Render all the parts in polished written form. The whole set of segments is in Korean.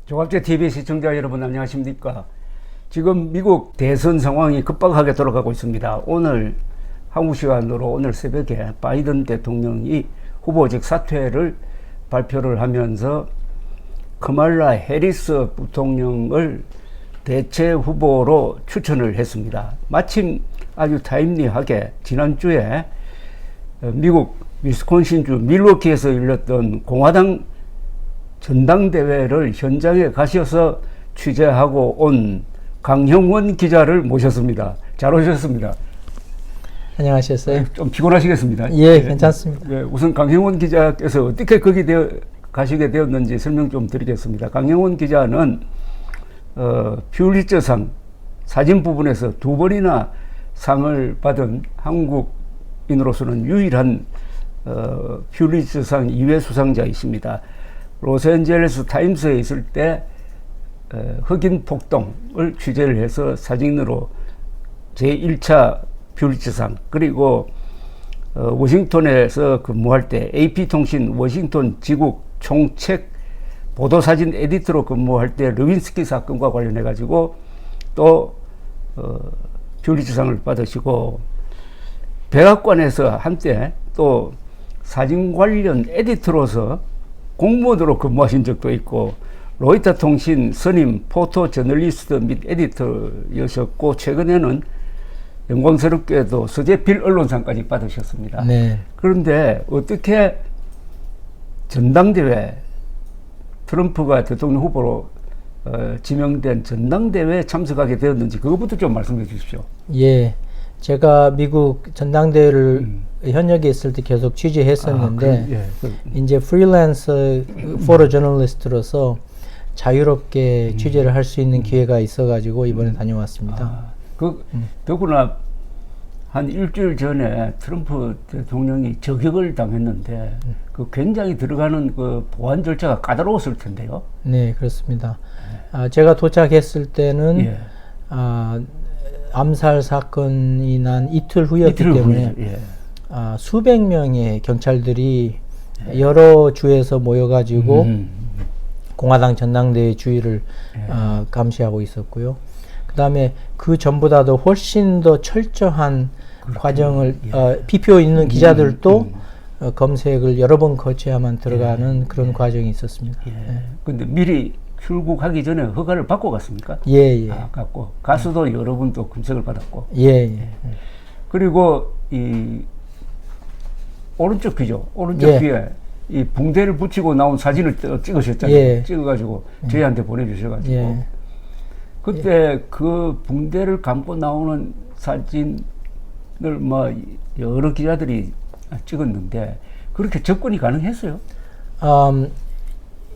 조갑제 TV 시청자 여러분 안녕하십니까? 지금 미국 대선 상황이 급박하게 돌아가고 있습니다. 오늘 한국 시간으로 오늘 새벽에 바이든 대통령이 후보직 사퇴를 발표를 하면서 카말라 해리스 부통령을 대체 후보로 추천을 했습니다. 마침 아주 타임리하게 지난주에 미국 위스콘신주 밀워키에서 열렸던 공화당 전당대회를 현장에 가셔서 취재하고 온 강형원 기자를 모셨습니다. 잘 오셨습니다. 안녕하셨어요? 좀 피곤하시겠습니다. 예, 괜찮습니다. 예, 우선 강형원 기자께서 어떻게 거기 가시게 되었는지 설명 좀 드리겠습니다. 강형원 기자는 퓰리처상 사진 부분에서 2번이나 상을 받은 한국인으로서는 유일한 퓰리처상 2회 수상자이십니다. 로스앤젤레스 타임스에 있을 때 흑인 폭동을 취재를 해서 사진으로 제1차 퓰리처상, 그리고 워싱턴에서 근무할 때 AP통신 워싱턴 지국 총책 보도사진 에디터로 근무할 때 르윈스키 사건과 관련해 가지고 또 퓰리처상을 받으시고, 백악관에서 한때 또 사진 관련 에디터로서 공무원으로 근무하신 적도 있고, 로이터 통신 선임 포토 저널리스트 및 에디터이셨고, 최근에는 영광스럽게도 서재필 언론상까지 받으셨습니다. 네. 그런데 어떻게 전당대회, 트럼프가 대통령 후보로 지명된 전당대회에 참석하게 되었는지 그것부터 좀 말씀해 주십시오. 예. 제가 미국 전당대회를 현역에 있을 때 계속 취재했었는데, 이제 프리랜서 포토 저널리스트로서 자유롭게 취재를 할 수 있는 기회가 있어가지고 이번에 다녀왔습니다. 더구나 한 일주일 전에 트럼프 대통령이 저격을 당했는데 그 굉장히 들어가는 그 보안 절차가 까다로웠을 텐데요. 네, 그렇습니다. 제가 도착했을 때는 암살 사건이 난 이틀 후였기 때문에 수백 명의 경찰들이 여러 주에서 모여가지고 공화당 전당대회 주위를 감시하고 있었고요. 그 다음에 그 전보다도 훨씬 더 철저한 과정을 PPO 있는 기자들도 검색을 여러 번 거쳐야만 들어가는 그런 과정이 있었습니다. 근데 미리 출국하기 전에 허가를 받고 갔습니까? 예. 갔고, 가수도 여러 분 또 검색을 받았고. 예. 그리고 이 오른쪽 귀죠. 오른쪽 귀에 이 붕대를 붙이고 나온 사진을 찍으셨잖아요. 찍어가지고 저희한테 보내주셔가지고. 그때 그 붕대를 감고 나오는 사진을 뭐 여러 기자들이 찍었는데 그렇게 접근이 가능했어요?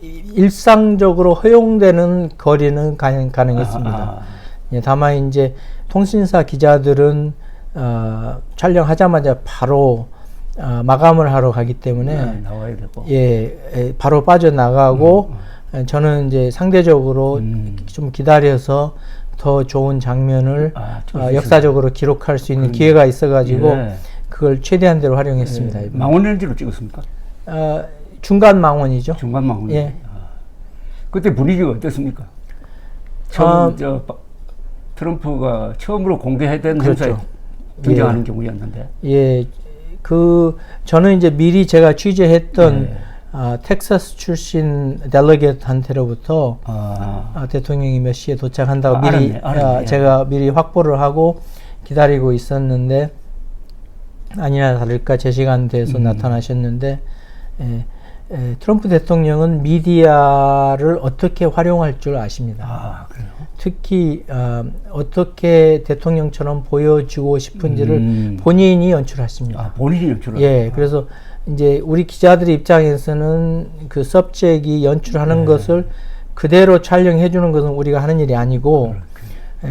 일상적으로 허용되는 거리는 가능했습니다. 다만 이제 통신사 기자들은 촬영하자마자 바로 마감을 하러 가기 때문에 나와야 되고. 바로 빠져나가고 저는 이제 상대적으로 좀 기다려서 더 좋은 장면을 역사적으로 기록할 수 있는 기회가 있어가지고 그걸 최대한대로 활용했습니다. 망원 렌즈로 찍었습니까? 중간 망원이죠. 중간 망원. 그때 분위기가 어땠습니까? 처음 트럼프가 처음으로 공개했던 행사에 등장하는 경우였는데. 저는 이제 미리 제가 취재했던 텍사스 출신 델러게트한테로부터 대통령이 몇 시에 도착한다고 제가 미리 확보를 하고 기다리고 있었는데, 아니나 다를까 제 시간대에서 나타나셨는데, 트럼프 대통령은 미디어를 어떻게 활용할 줄 아십니다. 그래요? 특히 어떻게 대통령처럼 보여주고 싶은지를 본인이 연출하십니다. 본인이 연출하십니다. 그래서 이제 우리 기자들 입장에서는 그 서브젝이 연출하는 것을 그대로 촬영해 주는 것은 우리가 하는 일이 아니고,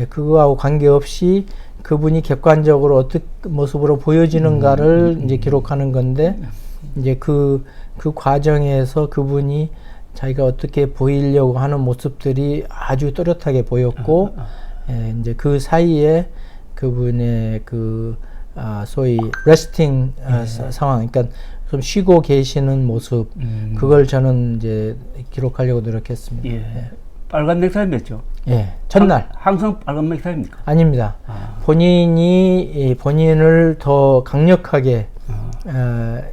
그거하고 관계없이 그분이 객관적으로 어떤 모습으로 보여지는가를 이제 기록하는 건데, 이제 그 과정에서 그분이 자기가 어떻게 보이려고 하는 모습들이 아주 또렷하게 보였고, 이제 그 사이에 그분의 소위 레스팅 상황, 그러니까 좀 쉬고 계시는 모습, 그걸 저는 이제 기록하려고 노력했습니다. 빨간 넥타이 맸죠? 예, 전날. 항상 빨간 넥타이입니까? 아닙니다. 본인이 본인을 더 강력하게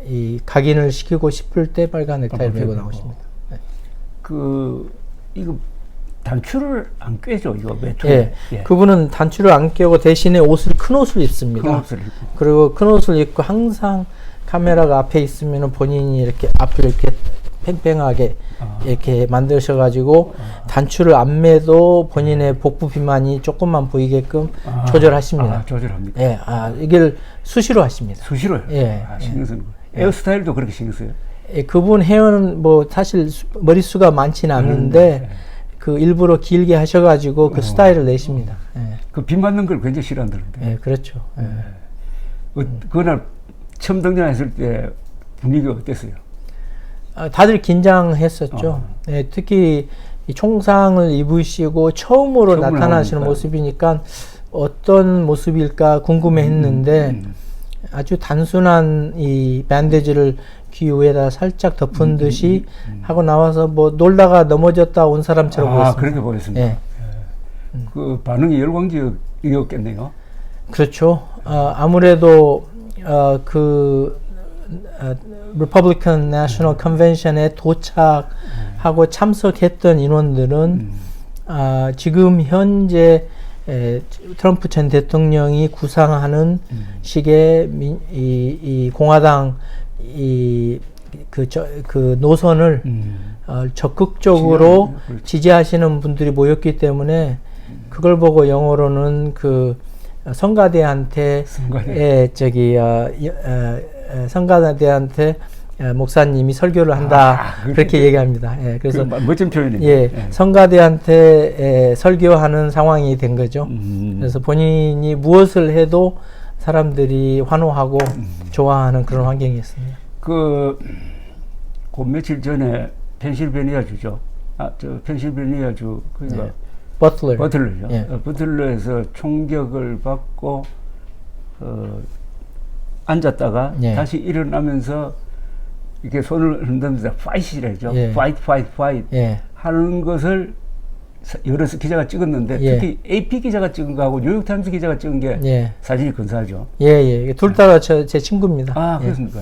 이 각인을 시키고 싶을 때 빨간 넥타이를 메고 나오십니다. 이거 단추를 안 꿰죠, 이거 외투. 예, 그분은 단추를 안 꿰고 대신에 큰 옷을 입습니다. 큰 옷을 입고. 그리고 큰 옷을 입고 항상 카메라가 앞에 있으면 본인이 이렇게 앞을 이렇게 팽팽하게 이렇게 만드셔가지고 단추를 안 매도 본인의 복부 비만이 조금만 보이게끔 조절하십니다. 조절합니다. 예, 이걸 수시로 하십니다. 수시로요? 예. 신경 쓰는 거예요. 에어스타일도 그렇게 신경 써요? 예, 그분 헤어는 뭐 사실 머릿수가 많지는 않은데 그 일부러 길게 하셔가지고 그 스타일을 내십니다. 예. 그 비 맞는 걸 굉장히 싫어한다는데. 예, 그렇죠. 그날 처음 등장했을 때 분위기가 어땠어요? 다들 긴장했었죠. 예, 특히 이 총상을 입으시고 처음으로 나타나시는 모습이니까 어떤 모습일까 궁금해했는데 아주 단순한 이 밴드지를 귀 위에다 살짝 덮은 듯이 하고 나와서 뭐 놀다가 넘어졌다 온 사람처럼 보였습니다. 그렇게 보였습니다. 예. 그 반응이 열광적이었겠네요. 그렇죠. 아무래도 Republican National Convention에 도착하고 참석했던 인원들은 지금 현재 트럼프 전 대통령이 구상하는 식의 이 공화당 그 노선을 적극적으로 지지하시는 분들이 모였기 때문에 그걸 보고 영어로는 그 성가대한테 성가대한테 목사님이 설교를 한다 그렇게 얘기합니다. 예, 그래서 멋진 표현이에요. 예, 성가대한테 설교하는 상황이 된 거죠. 그래서 본인이 무엇을 해도 사람들이 환호하고 좋아하는 그런 환경이었습니다. 그 며칠 전에 펜실베니아주죠. 펜실베니아주 그러니까 버틀러죠. 예. 버틀러에서 총격을 받고 앉았다가 다시 일어나면서 이렇게 손을 흔들면서 파이트라죠. 파이트 하는 것을 여러 기자가 찍었는데 특히 AP 기자가 찍은 거하고 뉴욕타임스 기자가 찍은 게 사진이 근사하죠. 둘 다 제 친구입니다. 그렇습니까?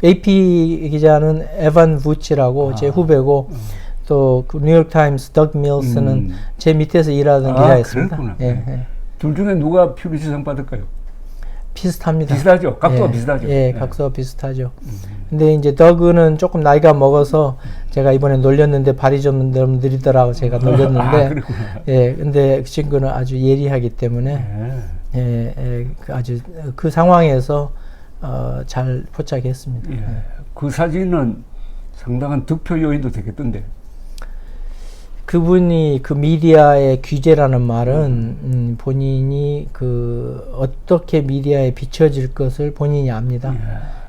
AP 기자는 에반 부치라고 제 후배고 또 그 뉴욕타임스 덕 밀스는 제 밑에서 일하던 기자였습니다. 둘 중에 누가 퓰리처상 받을까요? 비슷합니다. 비슷하죠. 각도가 비슷하죠. 각도가 비슷하죠. 근데 이제 더그는 조금 나이가 먹어서 제가 이번에 놀렸는데 발이 좀 너무 느리더라고 제가 놀렸는데 근데 그 친구는 아주 예리하기 때문에 아주 그 상황에서 잘 포착했습니다. 그 사진은 상당한 득표 요인도 되겠던데. 그분이 그 미디어의 규제라는 말은 본인이 그 어떻게 미디어에 비춰질 것을 본인이 압니다.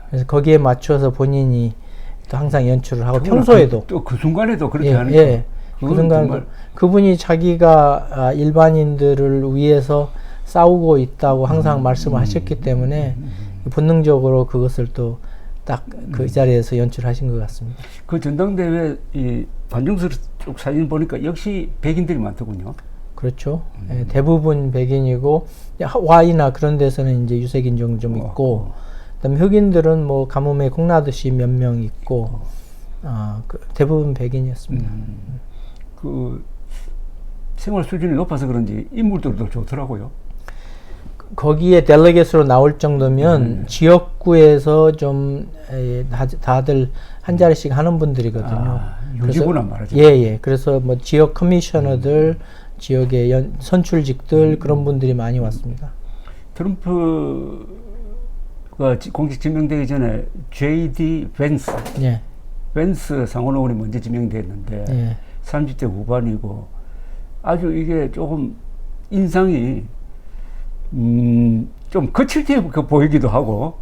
그래서 거기에 맞춰서 본인이 또 항상 연출을 하고 평소에도 또 그 순간에도 그렇게 하니까 그 순간 그분이 자기가 일반인들을 위해서 싸우고 있다고 항상 말씀을 하셨기 때문에 본능적으로 그것을 또 딱 그 자리에서 연출하신 것 같습니다. 그 전당대회 이 관중석 쪽 사진 보니까 역시 백인들이 많더군요. 그렇죠. 대부분 백인이고 하와이나 그런 데서는 이제 유색인종 좀 있고, 그다음에 흑인들은 뭐 가뭄에 콩나듯이 몇 명 있고, 대부분 백인이었습니다. 그 생활 수준이 높아서 그런지 인물들도 좋더라고요. 거기에 델레게이트로 나올 정도면 지역구에서 좀 다들 한 자리씩 하는 분들이거든요. 유지구나 말하죠. 그래서 뭐 지역 커미셔너들, 지역의 선출직들 그런 분들이 많이 왔습니다. 트럼프가 공식 지명되기 전에 J.D. 벤스 상원의원이 먼저 지명됐는데 30대 후반이고 아주 이게 조금 인상이 좀 거칠 때 보이기도 하고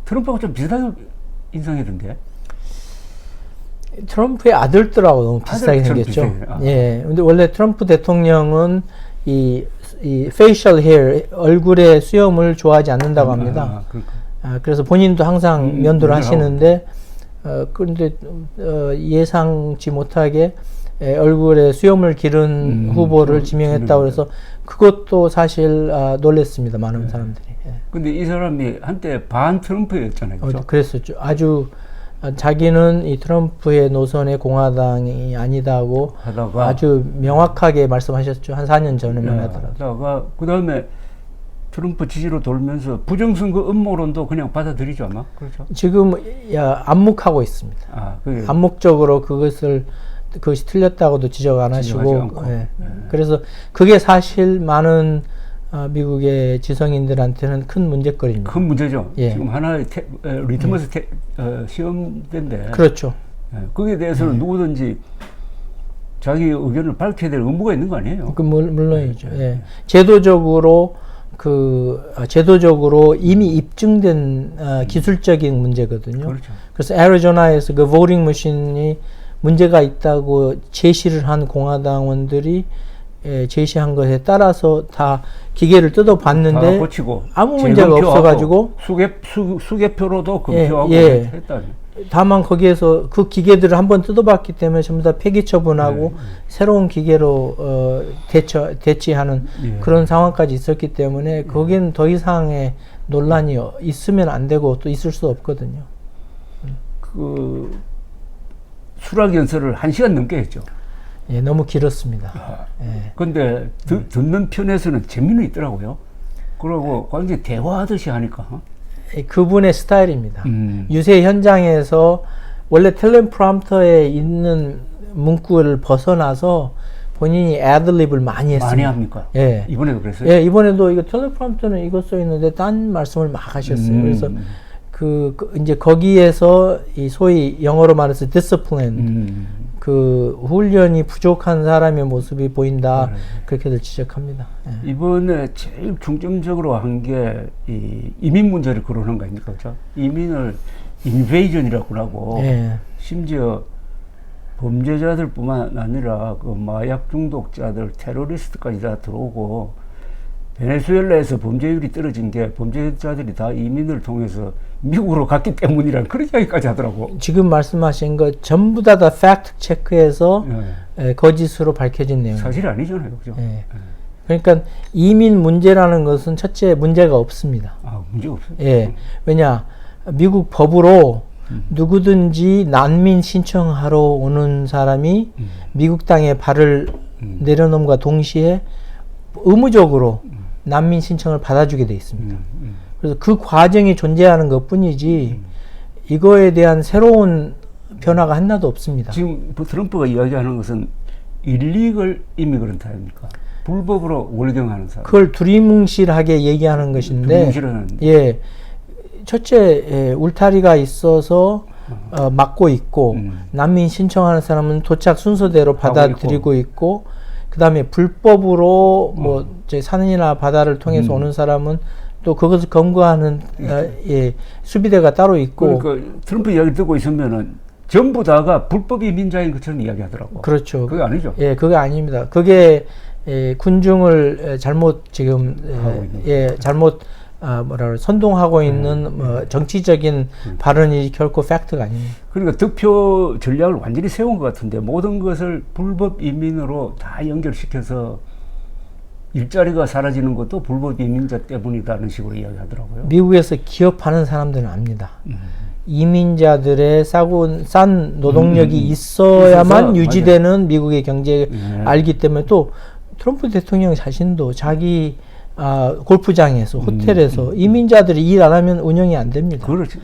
트럼프하고 좀 비슷한 인상이던데. 트럼프의 아들들하고 너무 비슷하게 생겼죠. 근데 원래 트럼프 대통령은 이 facial hair, 얼굴의 수염을 좋아하지 않는다고 합니다. 그래서 본인도 항상 면도를 하시는데 그런데 예상치 못하게 얼굴에 수염을 기른 후보를 지명했다고 해서 그것도 사실 놀랬습니다. 많은 사람들이. 근데 이 사람이 한때 반 트럼프였잖아요. 그렇죠? 그랬었죠. 아주 자기는 이 트럼프의 노선의 공화당이 아니다고 하다가 아주 명확하게 말씀하셨죠. 한 4년 전에만 하더라도. 하다가 그 다음에 트럼프 지지로 돌면서 부정선거 음모론도 그냥 받아들이지 않나? 그렇죠. 지금 암묵하고 있습니다. 암묵적으로 그것이 틀렸다고도 지적 안 하시고. 그래서 그게 사실 많은 미국의 지성인들한테는 큰 문제거리입니다. 큰 문제죠. 지금 하나의 리트머스 시험대인데. 그렇죠. 거기에 대해서는 누구든지 자기 의견을 밝혀야 될 의무가 있는 거 아니에요? 물론이죠. 제도적으로 이미 입증된 기술적인 문제거든요. 그렇죠. 그래서 애리조나에서 그 보팅 머신이 문제가 있다고 제시를 한 공화당원들이 제시한 것에 따라서 다 기계를 뜯어봤는데 아무 문제가 없어가지고 수개표로도 금표하고 했다니. 다만 거기에서 그 기계들을 한번 뜯어봤기 때문에 전부 다 폐기 처분하고 새로운 기계로 대체하는 그런 상황까지 있었기 때문에 거기는 더 이상의 논란이 있으면 안 되고 또 있을 수 없거든요. 그 수락 연설을 1시간 넘게 했죠. 너무 길었습니다. 근데 듣는 편에서는 재미는 있더라고요. 그리고 완전히 대화하듯이 하니까. 그분의 스타일입니다. 유세 현장에서 원래 텔레프롬프터에 있는 문구를 벗어나서 본인이 애드립을 많이 했습니다. 많이 합니까? 이번에도 그랬어요? 이번에도 이거 텔레프롬프터는 이거 써 있는데 딴 말씀을 막 하셨어요. 그래서 이제 거기에서 이 소위 영어로 말해서 discipline, 그 훈련이 부족한 사람의 모습이 보인다. 그렇게들 지적합니다. 이번에 제일 중점적으로 한 게 이민 문제를 거론한 거 아닙니까? 그렇죠? 이민을 인베이전이라고 하고 심지어 범죄자들뿐만 아니라 그 마약 중독자들, 테러리스트까지 다 들어오고 베네수엘라에서 범죄율이 떨어진 게 범죄자들이 다 이민을 통해서 미국으로 갔기 때문이라는 그런 이야기까지 하더라고. 지금 말씀하신 거 전부 다 팩트 체크해서 거짓으로 밝혀진 내용. 사실이 아니잖아요, 그죠? 그러니까 이민 문제라는 것은 첫째 문제가 없습니다. 문제가 없어요. 왜냐 미국 법으로 누구든지 난민 신청하러 오는 사람이 미국 땅에 발을 내려놓음과 동시에 의무적으로 난민 신청을 받아주게 돼 있습니다. 그래서 그 과정이 존재하는 것 뿐이지 이거에 대한 새로운 변화가 하나도 없습니다. 지금 트럼프가 이야기하는 것은 일리걸 이미그런트 아닙니까? 불법으로 월경하는 사람. 그걸 두리뭉실하게 얘기하는 것인데, 첫째 울타리가 있어서 막고 있고 난민 신청하는 사람은 도착 순서대로 받아들이고 있고, 그 다음에 불법으로 뭐 산이나 바다를 통해서 오는 사람은 또 그것을 검거하는 수비대가 따로 있고. 그러니까 트럼프 이야기 듣고 있으면은 전부 다가 불법 이민자인 것처럼 이야기하더라고. 그렇죠. 그게 아니죠. 그게 아닙니다. 그게 군중을 잘못 지금 잘못 선동하고 있는 정치적인 발언이 결코 팩트가 아닙니다. 그러니까 득표 전략을 완전히 세운 것 같은데 모든 것을 불법 이민으로 다 연결시켜서 일자리가 사라지는 것도 불법 이민자 때문이다는 식으로 이야기하더라고요. 미국에서 기업하는 사람들은 압니다. 이민자들의 싼 노동력이 있어야만 유지되는 맞아요. 미국의 경제를 알기 때문에 또 트럼프 대통령 자신도 자기 골프장에서 호텔에서 이민자들이 일 안 하면 운영이 안 됩니다. 그렇죠.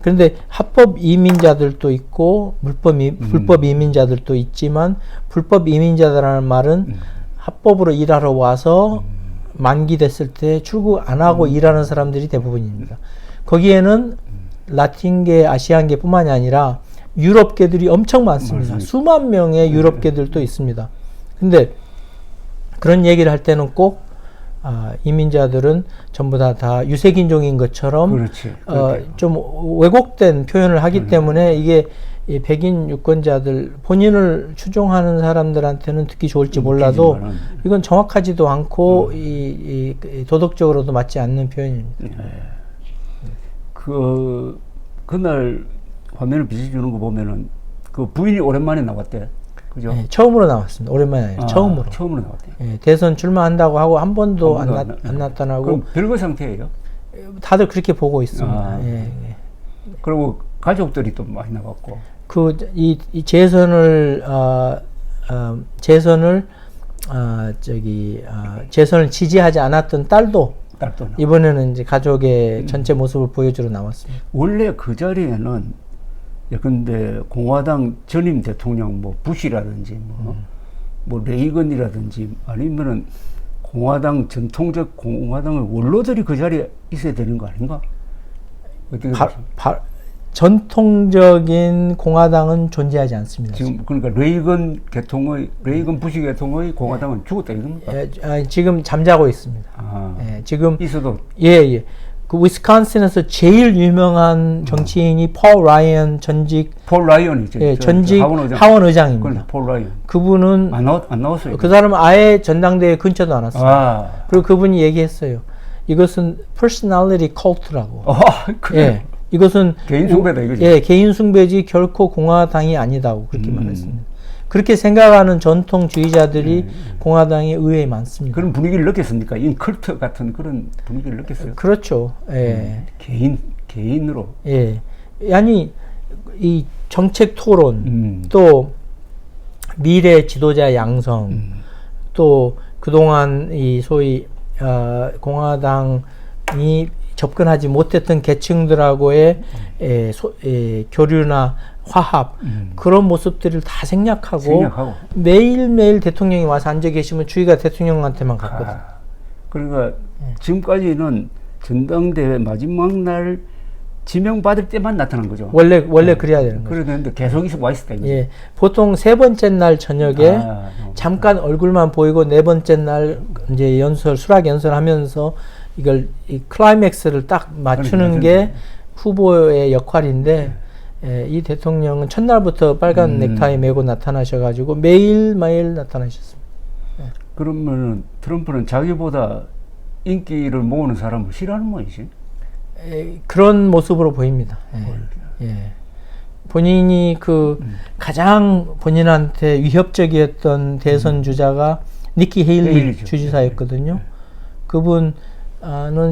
그런데 합법 이민자들도 있고 불법 이민자들도 있지만 불법 이민자들이라는 말은 합법으로 일하러 와서 만기 됐을 때 출국 안 하고 일하는 사람들이 대부분입니다. 거기에는 라틴계, 아시안계 뿐만이 아니라 유럽계들이 엄청 많습니다. 맞습니다. 수만 명의 유럽계들도 있습니다. 근데 그런 얘기를 할 때는 꼭 이민자들은 전부 다 유색인종인 것처럼 좀 왜곡된 표현을 하기 때문에 이게 이 백인 유권자들 본인을 추종하는 사람들한테는 듣기 좋을지 몰라도 이건 정확하지도 않고 이 도덕적으로도 맞지 않는 표현입니다. 그날 화면을 비춰주는 거 보면은 그 부인이 오랜만에 나왔대. 그죠? 예, 처음으로 나왔습니다. 오랜만에 아니라 처음으로. 처음으로 나왔대요. 예, 대선 출마한다고 하고 한 번도 안 나타나고. 그럼 별거 상태예요? 다들 그렇게 보고 있습니다. 예. 그리고 가족들이 또 많이 나갔고. 이 재선을 재선을 지지하지 않았던 딸도 이번에는 이제 가족의 전체 모습을 보여주러 나왔습니다. 원래 그 자리에는 예컨대 공화당 전임 대통령 뭐 부시라든지 뭐 레이건이라든지 아니면은 공화당 전통적 공화당의 원로들이 그 자리에 있어야 되는 거 아닌가? 어떻게 전통적인 공화당은 존재하지 않습니다. 지금 그러니까 레이건 부시 계통의 공화당은 죽었다 이겁니까? 지금 잠자고 있습니다. 지금 있어도 그 위스콘신에서 제일 유명한 정치인이 폴 라이언이죠. 전직 하원 의장입니다. 폴 라이언. 그분은 안 나왔어요. 그 사람은 아예 전당대회 근처도 안 왔어요. 그리고 그분이 얘기했어요. 이것은 personality cult라고. 이것은 개인 숭배다 이거죠. 개인 숭배지 결코 공화당이 아니다고 그렇게 말했습니다. 그렇게 생각하는 전통주의자들이 공화당에 의외에 많습니다. 그런 분위기를 느꼈습니까? 인컬트 같은 그런 분위기를 느꼈어요. 그렇죠. 개인으로. 아니 이 정책 토론 또 미래 지도자 양성 또 그동안 이 소위 공화당이 접근하지 못했던 계층들하고의 교류나 화합 그런 모습들을 다 생략하고 매일매일 대통령이 와서 앉아 계시면 주의가 대통령한테만 갔거든. 그러니까 지금까지는 전당대회 마지막 날 지명받을 때만 나타난 거죠. 원래 그래야 되는 거죠. 그런데 계속 와 있었다 이거죠. 보통 세 번째 날 저녁에 잠깐 얼굴만 보이고 네 번째 날 이제 수락 연설하면서 이 클라이맥스를 딱 맞추는 게 후보의 역할인데 이 대통령은 첫날부터 빨간 넥타이 메고 나타나셔가지고 매일매일 나타나셨습니다. 그러면 트럼프는 자기보다 인기를 모으는 사람을 싫어하는 모양이지? 그런 모습으로 보입니다. 본인이 가장 본인한테 위협적이었던 대선 주자가 니키 헤일리 주지사였거든요. 그분은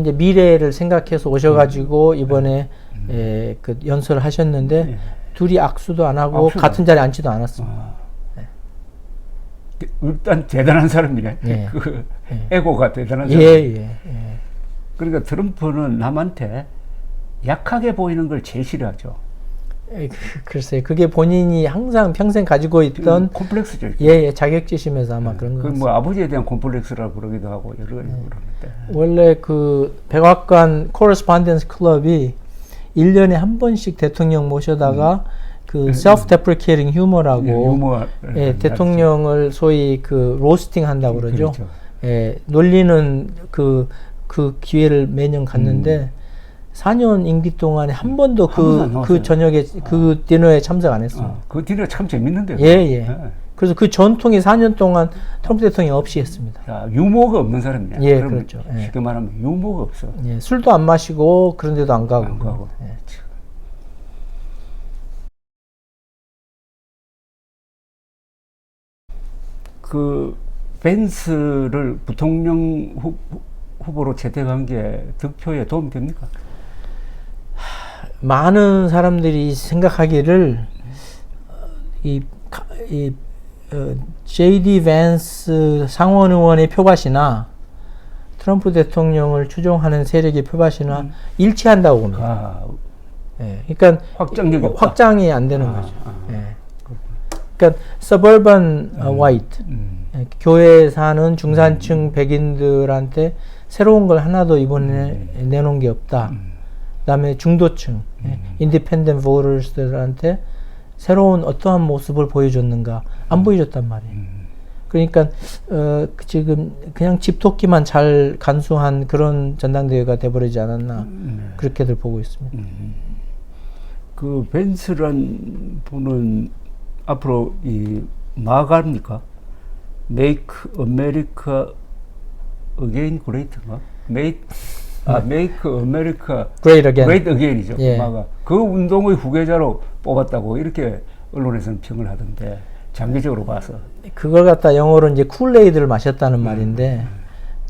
이제 미래를 생각해서 오셔가지고 이번에 그 연설을 하셨는데 둘이 악수도 안 하고 같은 자리에 앉지도 않았습니다. 일단 대단한 사람이네. 에고가 대단한 사람. 그러니까 트럼프는 남한테 약하게 보이는 걸 제일 싫어하죠. 글쎄요. 그게 본인이 항상 평생 가지고 있던 콤플렉스죠. 자격지심에서 아마 그런 거 같습니다. 뭐 아버지에 대한 콤플렉스라고 그러기도 하고 여러 가지 그러는데. 원래 그 백악관 코러스폰던스 클럽이 1년에 한 번씩 대통령 모셔다가 그 self-deprecating humor라고 대통령을 소위 그 로스팅 한다고 그러죠. 놀리는 그 기회를 매년 갖는데 4년 임기 동안에 한 번도 그 저녁에 그 디너에 참석 안 했습니다. 그 디너 참 재밌는데요. 그래서 그 전통이 4년 동안 트럼프 대통령이 없이 했습니다. 유머가 없는 사람이야. 그렇죠. 쉽게 말하면 유머가 없어. 술도 안 마시고 그런 데도 안 가고. 그 벤스를 부통령 후보로 채택한 게 득표에 도움이 됩니까? 많은 사람들이 생각하기를 J.D. 밴스 상원 의원의 표밭이나 트럼프 대통령을 추종하는 세력의 표밭이나 일치한다고 봅니다. 그러니까 확장이 안 되는 거죠. 그러니까 suburban white 교회에 사는 중산층 백인들한테 새로운 걸 하나도 이번에 내놓은 게 없다. 그다음에 중도층 independent voters들한테 새로운 어떠한 모습을 보여줬는가 안 보여줬단 말이에요. 그러니까 지금 그냥 집토끼만 잘 간수한 그런 전당대회가 돼버리지 않았나 그렇게들 보고 있습니다. 그 벤스란 분은 앞으로 이 마가입니까? Make America Again Great인가? Make America Great Again. Great Again이죠. 마가 그 운동의 후계자로 뽑았다고 이렇게 언론에서는 평을 하던데. 장기적으로 봐서. 그걸 갖다 영어로 이제 쿨레이드를 마셨다는 말인데,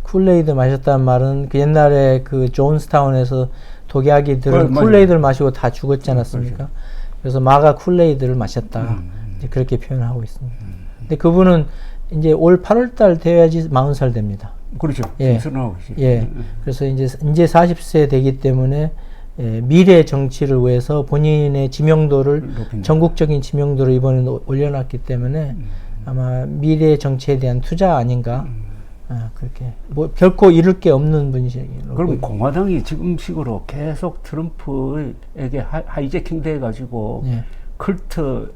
쿨레이드 마셨다는 말은 그 옛날에 그 존스타운에서 독약이들은 쿨레이드를 마시고 다 죽었지 않았습니까? 그렇죠. 그래서 마가 쿨레이드를 마셨다. 이제 그렇게 표현하고 있습니다. 근데 그분은 이제 올 8월달 돼야지 40살 됩니다. 그렇죠. 예. 예. 그래서 이제 40세 되기 때문에 미래 정치를 위해서 본인의 지명도를 전국적인 지명도를 이번에 올려놨기 때문에 아마 미래 정치에 대한 투자 아닌가. 그렇게 뭐 결코 잃을 게 없는 분이시죠. 그럼 공화당이 지금 식으로 계속 트럼프에게 하이제킹 돼 가지고 예. 컬트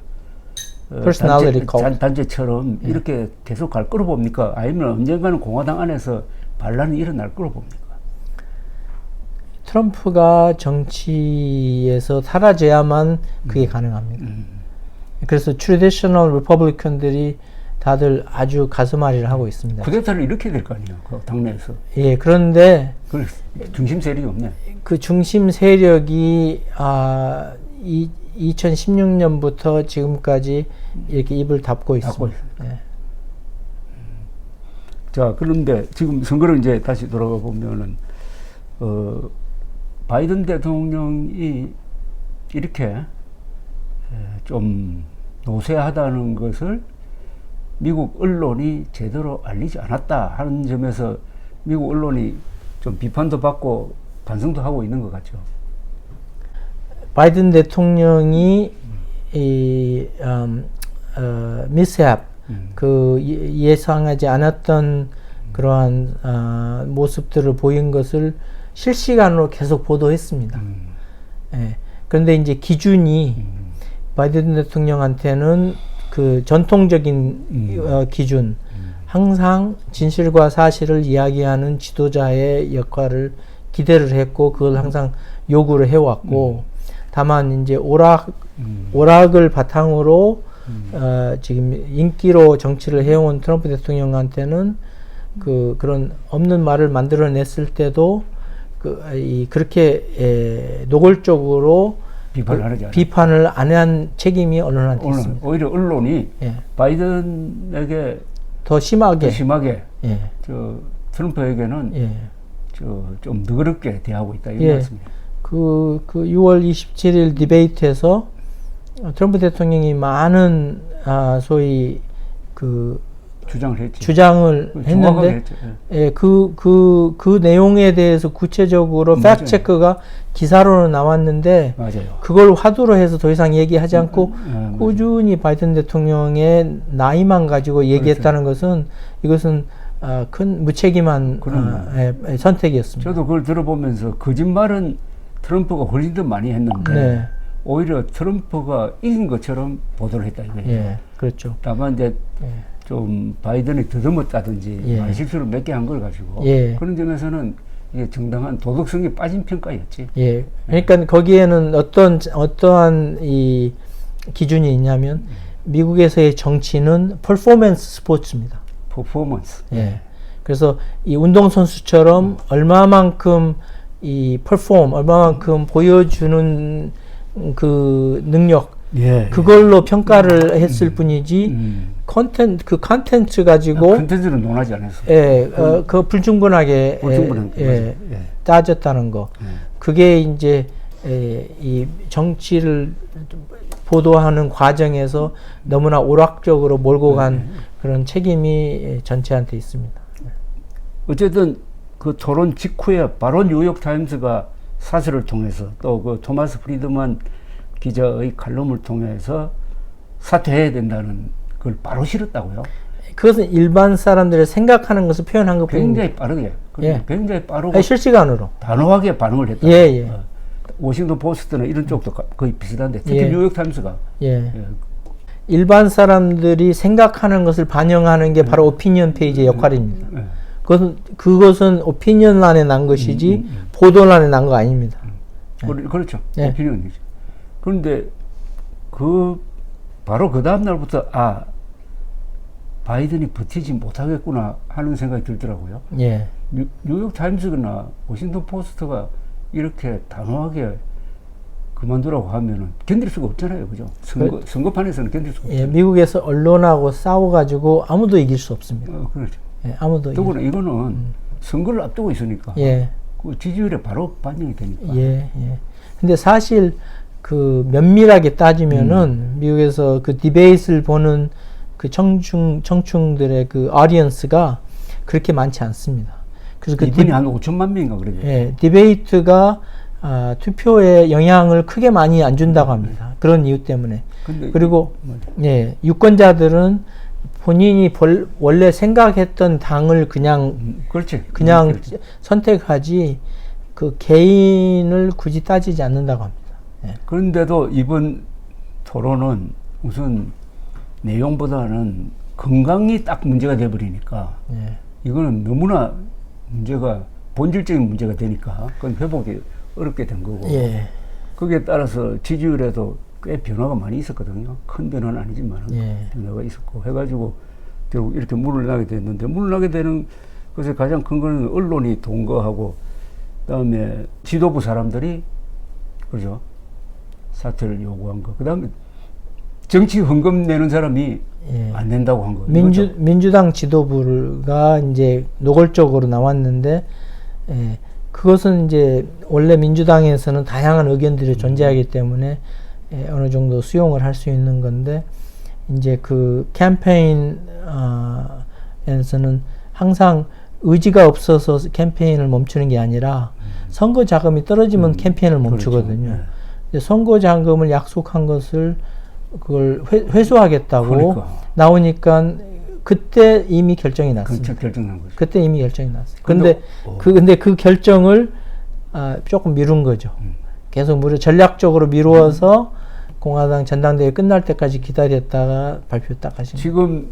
단체처럼 예. 이렇게 계속 갈 거로 봅니까? 아니면 언젠가는 공화당 안에서 반란이 일어날 거로 봅니까? 트럼프가 정치에서 사라져야만 그게 가능합니다. 그래서 트래디셔널 리퍼블리컨들이 다들 아주 가슴앓이를 하고 있습니다. 쿠데타를 이렇게 될 거 아니에요, 그 당내에서. 예, 그런데 그 중심 세력이 없네. 그 중심 세력이 2016년부터 지금까지 이렇게 입을 닫고 있습니다. 예. 자, 그런데 지금 선거를 이제 다시 돌아가 보면은 바이든 대통령이 이렇게 좀 노쇠하다는 것을 미국 언론이 제대로 알리지 않았다 하는 점에서 미국 언론이 좀 비판도 받고 반성도 하고 있는 것 같죠. 바이든 대통령이 미스헵, 그 예상하지 않았던 그러한 모습들을 보인 것을 실시간으로 계속 보도했습니다. 예. 그런데 이제 기준이 바이든 대통령한테는 그 전통적인 기준, 항상 진실과 사실을 이야기하는 지도자의 역할을 기대를 했고 그걸 항상 요구를 해왔고 다만 이제 오락을 바탕으로 지금 인기로 정치를 해온 트럼프 대통령한테는 그런 없는 말을 만들어냈을 때도 그렇게 노골적으로 비판을 안 한 책임이 언론한테 있습니다. 오히려 언론이 예. 바이든에게 더 심하게 예. 트럼프에게는 예. 좀 너그럽게 대하고 있다 이런 예. 말씀이에요. 그 6월 27일 디베이트에서 트럼프 대통령이 많은 소위 주장을 했는데 예, 그 내용에 대해서 구체적으로 팩트 체크가 기사로는 나왔는데 맞아요. 그걸 화두로 해서 더 이상 얘기하지 않고 꾸준히 바이든 대통령의 나이만 가지고 얘기했다는 것은 이것은 큰 무책임한 선택이었습니다. 저도 그걸 들어보면서 거짓말은 트럼프가 훨씬 더 많이 했는데 네. 오히려 트럼프가 이긴 것처럼 보도를 했다 이거예요. 예, 그렇죠. 다만 이제 좀 바이든이 더듬었다든지 말실수를 몇 개 한 걸 가지고 그런 점에서는 이게 정당한 도덕성이 빠진 평가였지. 예. 그러니까 거기에는 어떠한 이 기준이 있냐면 미국에서의 정치는 퍼포먼스 스포츠입니다. 퍼포먼스. 예. 그래서 이 운동선수처럼 얼마만큼 얼마만큼 보여주는 그 능력, 그걸로 평가를 했을 뿐이지, 컨텐츠 가지고. 컨텐츠는 논하지 않았어. 예, 그 불충분하게, 따졌다는 거. 그게 이제, 이 정치를 보도하는 과정에서 너무나 오락적으로 몰고 간 그런 책임이 전체한테 있습니다. 어쨌든 그 토론 직후에 바로 뉴욕타임스가 사설을 통해서 또 그 토마스 프리드만 기자의 칼럼을 통해서 사퇴해야 된다는 걸 바로 실었다고요? 그것은 일반 사람들이 생각하는 것을 표현한 것뿐입니다. 굉장히 빠르게, 굉장히 빠르고 아니, 실시간으로 단호하게 반응을 했다. 워싱턴 포스트나 이런 쪽도 거의 비슷한데 특히 뉴욕타임스가 일반 사람들이 생각하는 것을 반영하는 게 바로 오피니언 페이지의 역할입니다. 그것은 오피니언란에 난 것이지 보도란에 난 거 아닙니다. 그렇죠. 오피니언이죠. 그런데 바로 그 다음 날부터 바이든이 버티지 못하겠구나 하는 생각이 들더라고요. 뉴욕 타임스나 워싱턴 포스트가 이렇게 단호하게 그만두라고 하면은 견딜 수가 없잖아요, 그죠? 선거판에서는 견딜 수가 없잖아요. 예, 미국에서 언론하고 싸워가지고 아무도 이길 수 없습니다. 그렇죠. 예, 아무도. 더구나 이거는 선거를 앞두고 있으니까. 예. 그 지지율에 바로 반영이 되니까. 예, 예. 근데 사실 그 면밀하게 따지면은 미국에서 그 디베이트를 보는 그 청중들의 그 audience가 그렇게 많지 않습니다. 그래서 그 이번에 한 5천만 명인가 그래요. 예, 디베이트가 투표에 영향을 크게 많이 안 준다고 합니다. 그런 이유 때문에. 그리고 예, 유권자들은 본인이 원래 생각했던 당을 그냥 그렇지. 선택하지 그 개인을 굳이 따지지 않는다고 합니다. 예. 그런데도 이번 토론은 우선 내용보다는 건강이 딱 문제가 돼버리니까 예. 이거는 너무나 문제가 본질적인 문제가 되니까 그건 회복이 어렵게 된 거고 예. 거기에 따라서 지지율에도 꽤 변화가 많이 있었거든요. 큰 변화는 아니지만 변화가 있었고 해가지고 결국 이렇게 물러나게 됐는데 물러나게 되는 것에 가장 큰 거는 언론이 동거하고 그다음에 지도부 사람들이 그죠 사퇴를 요구한 거. 그다음에 정치 헌금 내는 사람이 안 낸다고 한 거예요. 민주당 지도부가 이제 노골적으로 나왔는데 그것은 이제 원래 민주당에서는 다양한 의견들이 존재하기 때문에 어느 정도 수용을 할 수 있는 건데 이제 그 캠페인에서는 항상 의지가 없어서 캠페인을 멈추는 게 아니라 선거 자금이 떨어지면 캠페인을 멈추거든요. 그렇죠. 근데 선거 자금을 약속한 것을 그걸 회수하겠다고 그러니까. 나오니까 그때 이미 결정이 났습니다. 결정난 거죠. 그때 이미 결정이 났어요. 근데 그 결정을 조금 미룬 거죠. 계속 전략적으로 미루어서 공화당 전당대회 끝날 때까지 기다렸다가 발표 딱 하신 거예요. 지금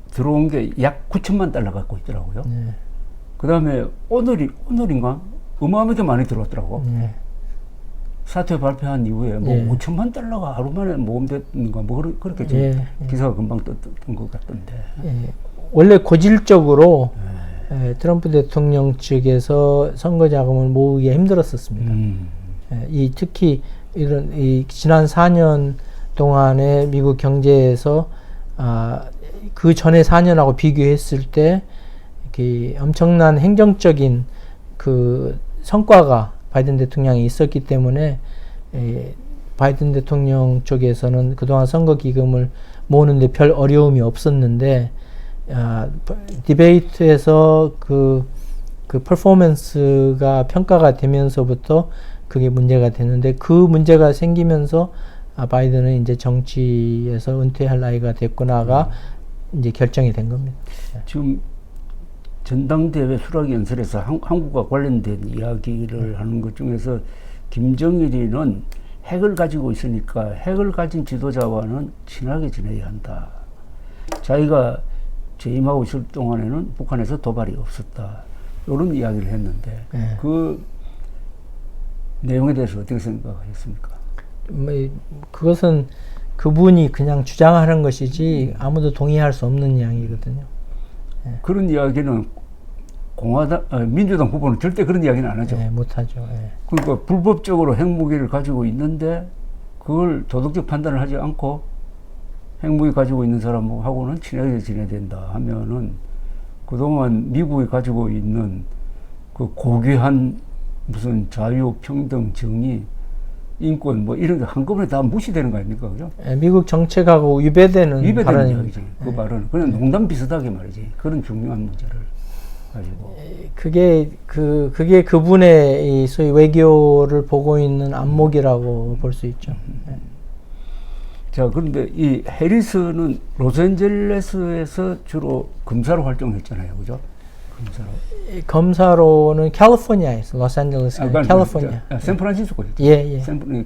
들어온 게 약 9천만 달러 갖고 있더라고요. 네. 그 다음에 오늘인가? 어마어마하게 많이 들어왔더라고. 네. 사퇴 발표한 이후에 뭐 5천만 달러가 하루 만에 모금됐는가 뭐 그렇게 좀 기사가 금방 떴던 것 같던데. 원래 고질적으로 트럼프 대통령 측에서 선거 자금을 모으기가 힘들었었습니다. 특히 이 지난 4년 동안의 미국 경제에서 그 전에 4년하고 비교했을 때 이렇게 엄청난 행정적인 그 성과가 바이든 대통령이 있었기 때문에 바이든 대통령 쪽에서는 그동안 선거 기금을 모으는데 별 어려움이 없었는데 디베이트에서 그 퍼포먼스가 평가가 되면서부터 그게 문제가 됐는데 그 문제가 생기면서 바이든은 이제 정치에서 은퇴할 나이가 됐구나가 이제 결정이 된 겁니다. 지금 전당대회 수락 연설에서 한국과 관련된 이야기를 하는 것 중에서 김정일이는 핵을 가지고 있으니까 핵을 가진 지도자와는 친하게 지내야 한다. 자기가 재임하고 있을 동안에는 북한에서 도발이 없었다. 이런 이야기를 했는데 그 내용에 대해서 어떻게 생각하셨습니까? 그것은 그분이 그냥 주장하는 것이지 아무도 동의할 수 없는 이야기거든요. 그런 이야기는 민주당 후보는 절대 그런 이야기는 안 하죠. 못하죠. 그러니까 불법적으로 핵무기를 가지고 있는데 그걸 도덕적 판단을 하지 않고 핵무기 가지고 있는 사람하고는 친하게 지내야 된다 하면은 그동안 미국이 가지고 있는 그 고귀한 무슨 자유, 평등, 정의, 인권 뭐 이런 게 한꺼번에 다 무시되는 거 아닙니까? 그죠? 미국 정책하고 위배되는 이야기지. 그 발언은 그냥 농담 비슷하게 말이지. 그런 중요한 문제를 가지고. 그게 그분의 이 소위 외교를 보고 있는 안목이라고 볼 수 있죠. 자, 그런데 이 해리스는 로스앤젤레스에서 주로 검사로 활동했잖아요, 그죠? 검사로는 캘리포니아에서 로스앤젤레스, 캘리포니아, 샌프란시스코 있죠.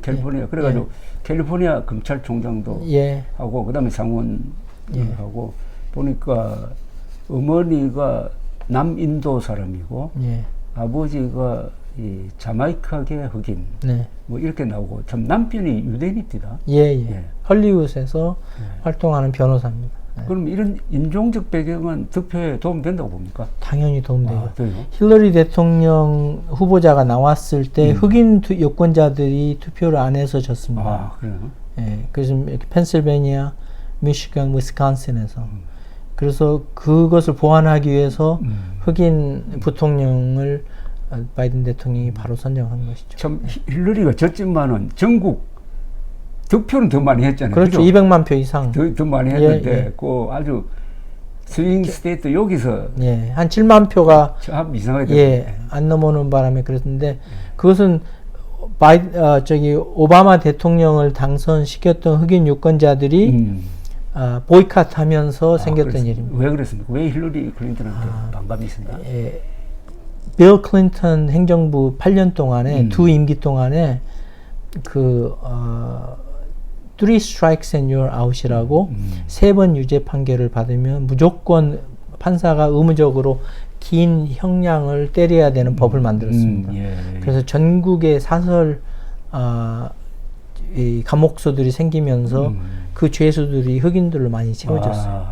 캘리포니아. 그래가지고 캘리포니아 검찰총장도 하고 그다음에 상원 하고 보니까 어머니가 남인도 사람이고 아버지가 이 자마이카계 흑인 뭐 이렇게 나오고 참 남편이 유대인입니다. 헐리우드에서 활동하는 변호사입니다. 그럼 이런 인종적 배경은 득표에 도움된다고 봅니까? 당연히 도움돼요. 아, 힐러리 대통령 후보자가 나왔을 때 흑인 유권자들이 투표를 안 해서 졌습니다. 아, 그래요? 예, 그래서 이렇게 펜실베니아, 미시간, 위스콘신에서 그래서 그것을 보완하기 위해서 흑인 부통령을 바이든 대통령이 바로 선정한 것이죠. 참 힐러리가 졌지만은 전국 득표는 더 많이 했잖아요. 그렇죠. 그죠? 200만 표 이상. 더 많이 했는데 그 아주 스윙 스테이트 여기서 예, 한 7만 표가 참 이상하게 예, 안 넘어오는 바람에 그랬는데 그것은 오바마 대통령을 당선시켰던 흑인 유권자들이 보이콧하면서 생겼던 일입니다. 왜 그랬습니까? 왜 힐러리 클린턴한테 반감이 있습니까? 예, 빌 클린턴 행정부 8년 동안에 두 임기 동안에 three strikes and you're out이라고 3번 유죄 판결을 받으면 무조건 판사가 의무적으로 긴 형량을 때려야 되는 법을 만들었습니다. 예. 그래서 전국에 사설 이 감옥소들이 생기면서 그 죄수들이 흑인들로 많이 채워졌어요.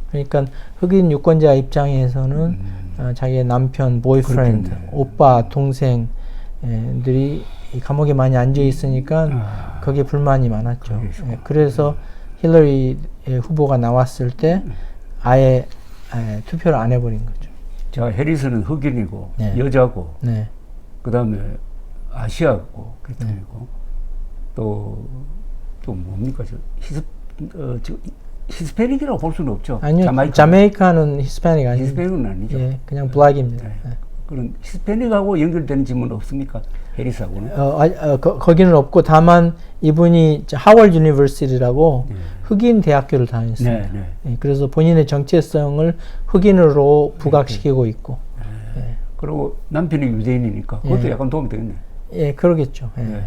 그러니까 흑인 유권자 입장에서는 자기의 남편, 보이프렌드, 오빠, 동생들이 이 감옥에 많이 앉아 있으니까 거기에 불만이 많았죠. 예, 그래서 힐러리 후보가 나왔을 때 아예 투표를 안 해버린 거죠. 자, 해리슨은 흑인이고 네. 여자고 네. 그 다음에 아시아고 계통이고 또 뭡니까 저 히스패닉이라고 볼 수는 없죠. 아니요, 자메이카는 히스패닉 아니에요. 히스패닉은 아니죠. 예, 그냥 블랙입니다. 네. 네. 그런 히스패닉하고 연결되는 질문은 없습니까? 해리스하고는? 거기는 없고 다만 이분이 하워드 유니버시티라고 흑인 대학교를 다녔습니다. 네. 예, 그래서 본인의 정체성을 흑인으로 부각시키고 있고. 예. 그리고 남편이 유대인이니까 그것도 약간 도움이 되겠네. 예, 그러겠죠. 예.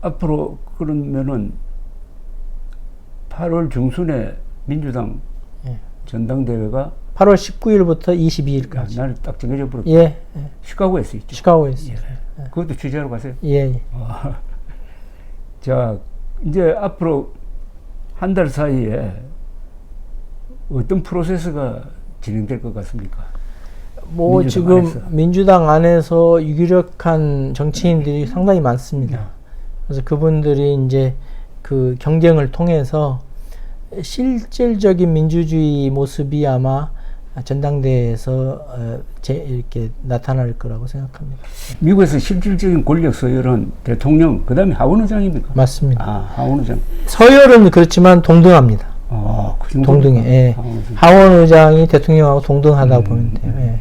앞으로 그러면은 8월 중순에 민주당 전당대회가 8월 19일부터 22일까지. 날이 딱 정해져 버렸고. 예. 시카고에서 있죠. 시카고에서. 예. 그것도 취재하러 가세요. 예. 자, 이제 앞으로 한 달 사이에 어떤 프로세스가 진행될 것 같습니까? 뭐 지금 안에서. 민주당 안에서 유력한 정치인들이 상당히 많습니다. 그래서 그분들이 이제 그 경쟁을 통해서 실질적인 민주주의 모습이 아마 전당대회에서 이렇게 나타날 거라고 생각합니다. 미국에서 실질적인 권력 서열은 대통령, 그 다음에 하원 의장입니까? 맞습니다. 하원 의장. 서열은 그렇지만 동등합니다. 그 정도? 동등해. 예. 하원 의장이 대통령하고 동등하다고 보면 돼요. 예.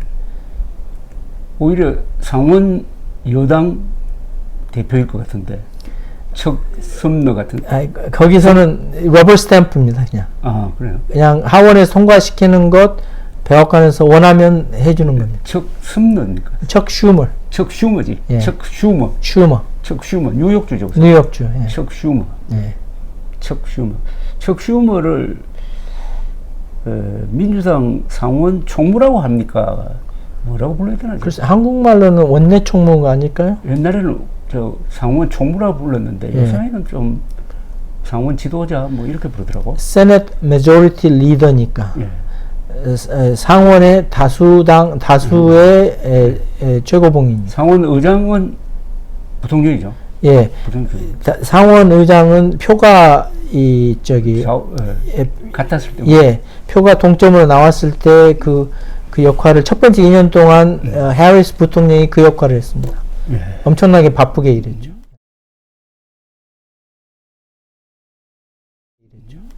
오히려 상원 여당 대표일 것 같은데. 척 썸너 같은. 거기서는 러버 스탬프입니다, 그냥. 그래요? 그냥 하원에서 통과시키는 것, 백악관에서 원하면 해주는 겁니다. 척 썸너입니까? 척 슈머. 척 슈머지. 예. 척 슈머. 척 슈머. 뉴욕주죠. 뉴욕주. 예. 척 슈머. 예. 척 슈머. 척 슈머를 민주당 상원 총무라고 합니까? 뭐라고 불러야 되나? 글쎄, 한국말로는 원내 총무가 아닐까요? 옛날에는 저 상원 총무라고 불렀는데 요새는 좀 상원 지도자 뭐 이렇게 부르더라고. Senate Majority Leader니까 상원의 다수의 최고봉인. 상원 의장은 부통령이죠. 예. 상원 의장은 표가 같았을 때. 예. 표가 동점으로 나왔을 때 그 역할을 첫 번째 2년 동안 해리스 부통령이 그 역할을 했습니다. 예. 엄청나게 바쁘게 일했죠.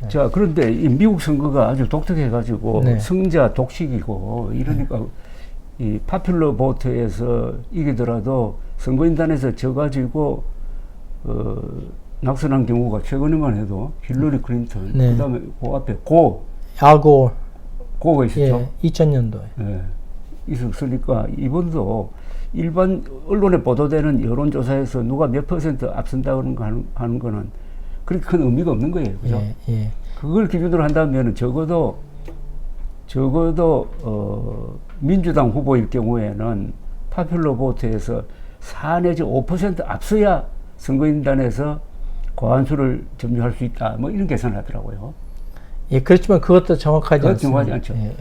자, 그런데 이 미국 선거가 아주 독특해가지고 승자 독식이고 이러니까 이 파퓰러 보트에서 이기더라도 선거인단에서 져가지고 낙선한 경우가 최근에만 해도 힐러리 클린턴, 그다음에 그 앞에 알 고어. 고가 있었죠. 예, 2000년도에. 예, 있었으니까 이번도 일반 언론에 보도되는 여론조사에서 누가 몇 % 앞선다 하는 거는 그렇게 큰 의미가 없는 거예요. 그죠? 예. 그걸 기준으로 한다면 적어도 민주당 후보일 경우에는 파퓰러 보트에서 4 내지 5% 앞서야 선거인단에서 과반수를 점유할 수 있다. 뭐 이런 계산을 하더라고요. 예, 그렇지만 그것도 정확하지 않습니다. 정확하지 않죠. 예.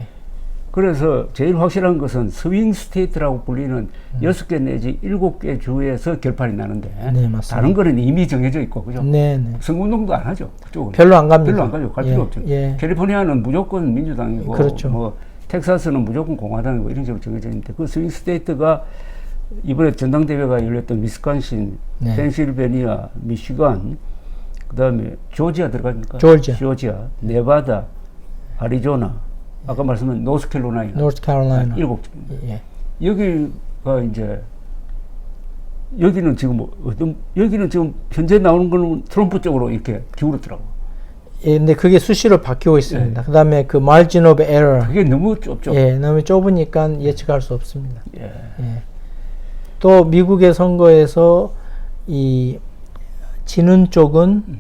그래서 제일 확실한 것은 스윙 스테이트라고 불리는 6개 내지 7개 주에서 결판이 나는데 네, 맞습니다. 다른 거는 이미 정해져 있고 그죠? 네, 네. 선거운동도 안 하죠. 그쪽은. 별로 안 갑니다. 별로 안 가죠. 갈 필요 없죠. 예. 캘리포니아는 무조건 민주당이고 그렇죠. 뭐 텍사스는 무조건 공화당이고 이런 식으로 정해져 있는데 그 스윙 스테이트가 이번에 전당대회가 열렸던 위스콘신, 네. 펜실베니아, 미시간, 그다음에 조지아 들어갑니까? 조지아, 네바다, 아리조나, 아까 말씀한 노스캐롤라이나, 노스캐롤라이나 7개. 예. 여기가 이제 여기는 지금 뭐 어떤 여기는 지금 현재 나오는 거는 트럼프 쪽으로 이렇게 기울었더라고. 예, 근데 그게 수시로 바뀌고 있습니다. 그다음에 그 margin of error. 그게 너무 좁죠. 예, 너무 좁으니까 예측할 수 없습니다. 예. 예. 또 미국의 선거에서 이 지는 쪽은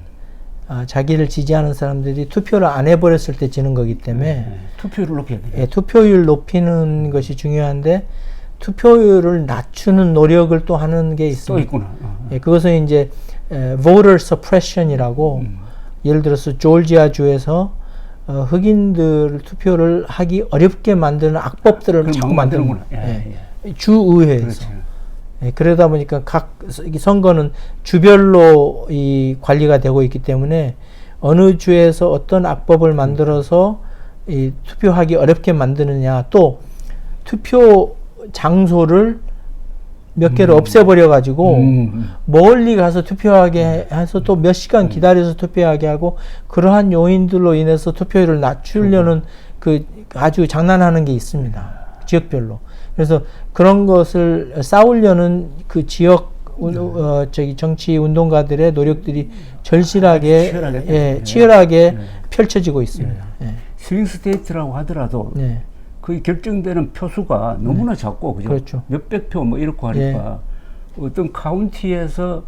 자기를 지지하는 사람들이 투표를 안 해버렸을 때 지는 거기 때문에 투표율을 높여야 돼요. 예, 투표율 높이는 것이 중요한데 투표율을 낮추는 노력을 또 하는 게 있습니다. 또 있구나. 예, 그것은 이제 voter suppression이라고 예를 들어서 조지아주에서 흑인들 투표를 하기 어렵게 만드는 악법들을 자꾸 만드는구나. 주의회에서. 그렇지. 예, 그러다 보니까 각 선거는 주별로 이 관리가 되고 있기 때문에 어느 주에서 어떤 악법을 만들어서 이 투표하기 어렵게 만드느냐, 또 투표 장소를 몇 개를 없애버려 가지고 멀리 가서 투표하게 해서 또 몇 시간 기다려서 투표하게 하고, 그러한 요인들로 인해서 투표율을 낮추려는 그 아주 장난하는 게 있습니다. 지역별로. 그래서 그런 것을 싸우려는 그 지역 정치 운동가들의 노력들이 절실하게 치열하게 펼쳐지고 있습니다. 스윙 스테이트라고 하더라도 그 결정되는 표수가 너무나 작고, 그죠? 그렇죠. 몇백 표 뭐 이렇게 하니까 어떤 카운티에서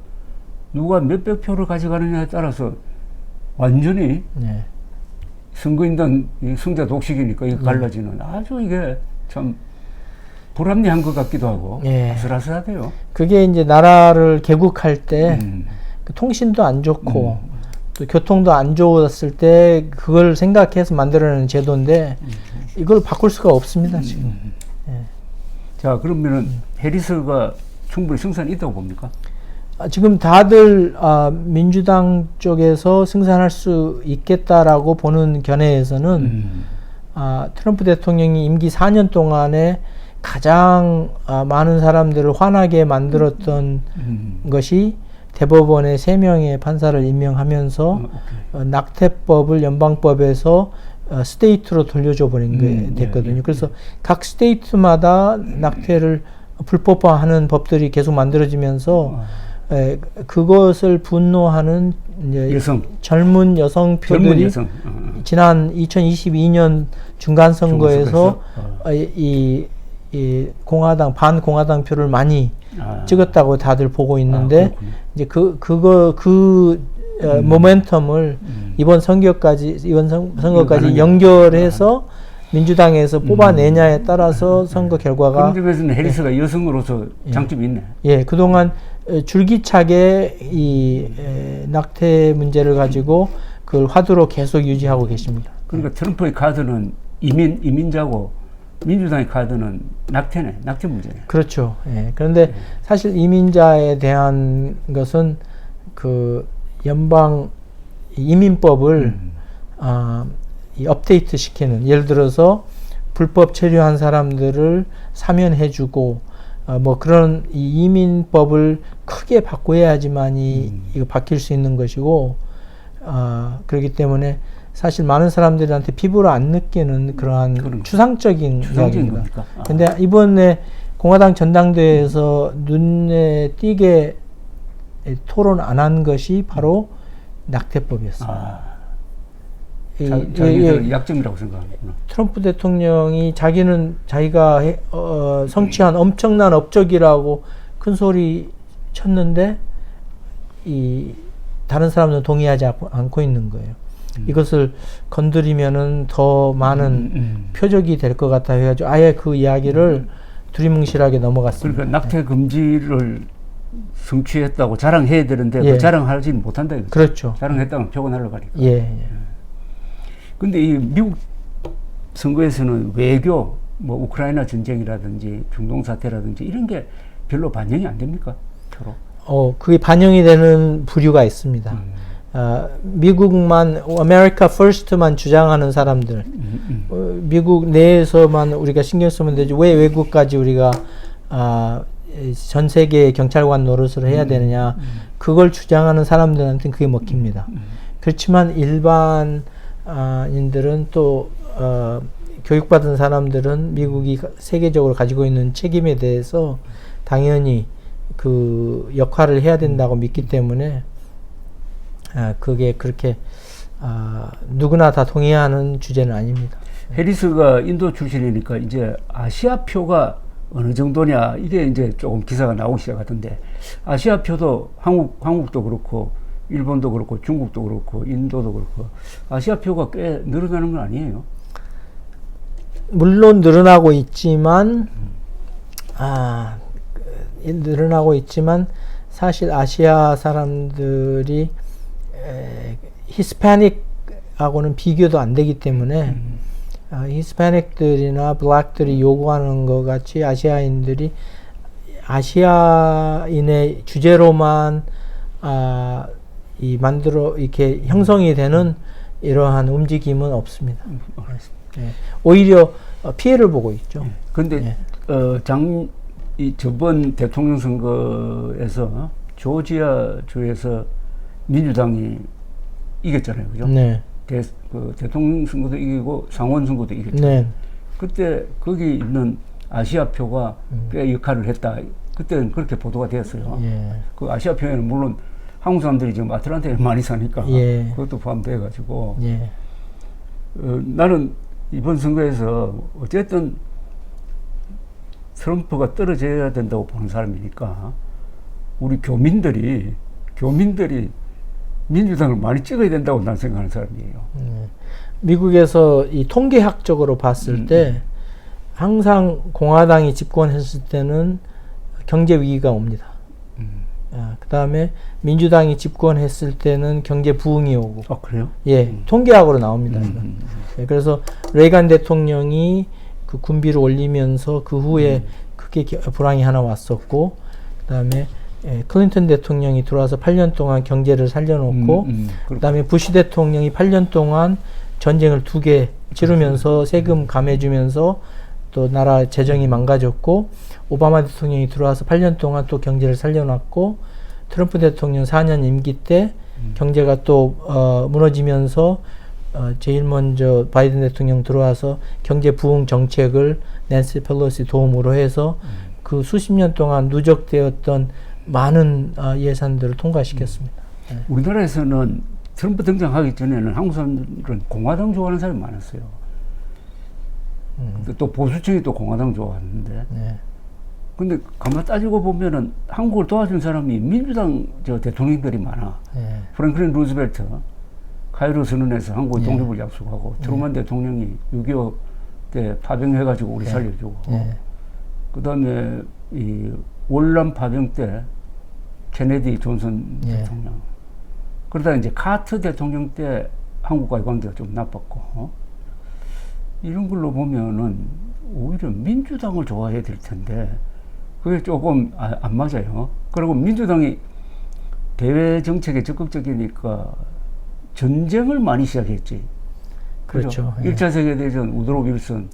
누가 몇백 표를 가져가느냐에 따라서 완전히 선거인단 승자 독식이니까 이게 갈라지는 아주 이게 참 불합리한 것 같기도 하고 아슬아슬하대요. 그게 이제 나라를 개국할 때 그 통신도 안 좋고 또 교통도 안 좋았을 때 그걸 생각해서 만들어낸 제도인데 이걸 바꿀 수가 없습니다, 지금. 자, 그러면은 해리스가 충분히 승산이 있다고 봅니까? 지금 다들 민주당 쪽에서 승산할 수 있겠다라고 보는 견해에서는 트럼프 대통령이 임기 4년 동안에 가장 많은 사람들을 화나게 만들었던 것이 대법원에 3명의 판사를 임명하면서 낙태법을 연방법에서 스테이트로 돌려줘 버린 게 됐거든요. 그래서 각 스테이트마다 낙태를 불법화하는 법들이 계속 만들어지면서 그것을 분노하는 젊은 여성표들이 지난 2022년 중간선거에서 이 공화당, 반공화당 표를 많이 찍었다고 다들 보고 있는데, 이제 그 모멘텀을 이번 선거까지 연결해서 민주당에서 뽑아내냐에 따라서 선거 결과가. 그런 점에서는 해리스가 여성으로서 장점이 있네. 예, 그동안 줄기차게 이 낙태 문제를 가지고 그걸 화두로 계속 유지하고 계십니다. 그러니까 트럼프의 카드는 이민자고 민주당의 카드는 낙태네, 낙태 문제네. 그렇죠. 예. 그런데 사실 이민자에 대한 것은 그 연방 이민법을 이 업데이트 시키는, 예를 들어서 불법 체류한 사람들을 사면해주고 뭐 그런 이 이민법을 크게 바꿔야지만이 이거 바뀔 수 있는 것이고, 그렇기 때문에 사실 많은 사람들한테 피부로 안 느끼는 그러한 추상적인 이야기입니다. 근데 이번에 공화당 전당대회에서 눈에 띄게 토론 안 한 것이 바로 낙태법이었습니다. 자기들 약점이라고 생각하는구나. 트럼프 대통령이 자기가 성취한 엄청난 업적이라고 큰 소리 쳤는데 다른 사람들은 동의하지 않고 있는 거예요. 이것을 건드리면은 더 많은 표적이 될 것 같아 해가지고 아예 그 이야기를 두리뭉실하게 넘어갔습니다. 그러니까 낙태 금지를 성취했다고 자랑해야 되는데 예. 그 자랑하지는 못한다 이거죠. 그렇죠. 자랑했다면 표가 날아가니까. 예. 근데 이 미국 선거에서는 외교, 뭐 우크라이나 전쟁이라든지 중동 사태라든지 이런 게 별로 반영이 안 됩니까? 서로. 그게 반영이 되는 부류가 있습니다. 미국만 아메리카 퍼스트만 주장하는 사람들, 미국 내에서만 우리가 신경 쓰면 되지 왜 외국까지 우리가 전 세계 경찰관 노릇을 해야 되느냐, 그걸 주장하는 사람들한테는 그게 먹힙니다. 그렇지만 일반인들은 또 교육받은 사람들은 미국이 세계적으로 가지고 있는 책임에 대해서 당연히 그 역할을 해야 된다고 믿기 때문에 그게 그렇게 누구나 다 동의하는 주제는 아닙니다. 해리스가 인도 출신이니까 이제 아시아 표가 어느 정도냐 이게 이제 조금 기사가 나오기 시작하던데, 아시아 표도 한국도 그렇고 일본도 그렇고 중국도 그렇고 인도도 그렇고 아시아 표가 꽤 늘어나는 건 아니에요? 물론 늘어나고 있지만 사실 아시아 사람들이 히스패닉하고는 비교도 안 되기 때문에 히스패닉들이나 블랙들이 요구하는 것 같이 아시아인들이 아시아인의 주제로만 이렇게 형성이 되는 이러한 움직임은 없습니다. 오히려 피해를 보고 있죠. 근데 저번 대통령 선거에서 조지아 주에서 민주당이 이겼잖아요, 그죠? 네. 대통령 선거도 이기고 상원 선거도 이겼잖아요. 네. 그때 거기 있는 아시아 표가 꽤 역할을 했다. 그때는 그렇게 보도가 되었어요. 예. 그 아시아 표에는 물론 한국 사람들이 지금 아틀란타에 많이 사니까 예. 그것도 포함돼가지고 예. 나는 이번 선거에서 어쨌든 트럼프가 떨어져야 된다고 보는 사람이니까 우리 교민들이 민주당을 많이 찍어야 된다고 난 생각하는 사람이에요. 미국에서 이 통계학적으로 봤을 때 항상 공화당이 집권했을 때는 경제 위기가 옵니다. 그 다음에 민주당이 집권했을 때는 경제 부흥이 오고. 아, 그래요? 예, 통계학으로 나옵니다. 예, 그래서 레이간 대통령이 그 군비를 올리면서 그 후에 크게 불황이 하나 왔었고, 그 다음에 클린턴 대통령이 들어와서 8년 동안 경제를 살려놓고, 그 다음에 부시 대통령이 8년 동안 전쟁을 2개 치르면서 세금 감해주면서 또 나라 재정이 망가졌고, 오바마 대통령이 들어와서 8년 동안 또 경제를 살려놨고, 트럼프 대통령 4년 임기 때 경제가 또 무너지면서 제일 먼저 바이든 대통령 들어와서 경제 부흥 정책을 낸시 펠로시 도움으로 해서 그 수십 년 동안 누적되었던 많은 예산들을 통과시켰습니다. 우리나라에서는 트럼프 등장하기 전에는 한국 사람들은 공화당 좋아하는 사람이 많았어요. 또 보수층이 또 공화당 좋아하는데. 네. 근데 가만 따지고 보면은 한국을 도와준 사람이 민주당 대통령들이 많아. 네. 프랭클린 루즈벨트, 카이로 선언에서 한국의 독립을 약속하고, 트루만 대통령이 6.25 때 파병해가지고 우리 살려주고, 그 다음에 이 월남 파병 때 케네디 존슨 대통령, 그러다 이제 카터 대통령 때 한국과의 관계가 좀 나빴고, 이런 걸로 보면은 오히려 민주당을 좋아해야 될 텐데 그게 조금 안 맞아요. 그리고 민주당이 대외 정책에 적극적이니까 전쟁을 많이 시작했지. 그렇죠. 1차 세계대전 우드로 윌슨,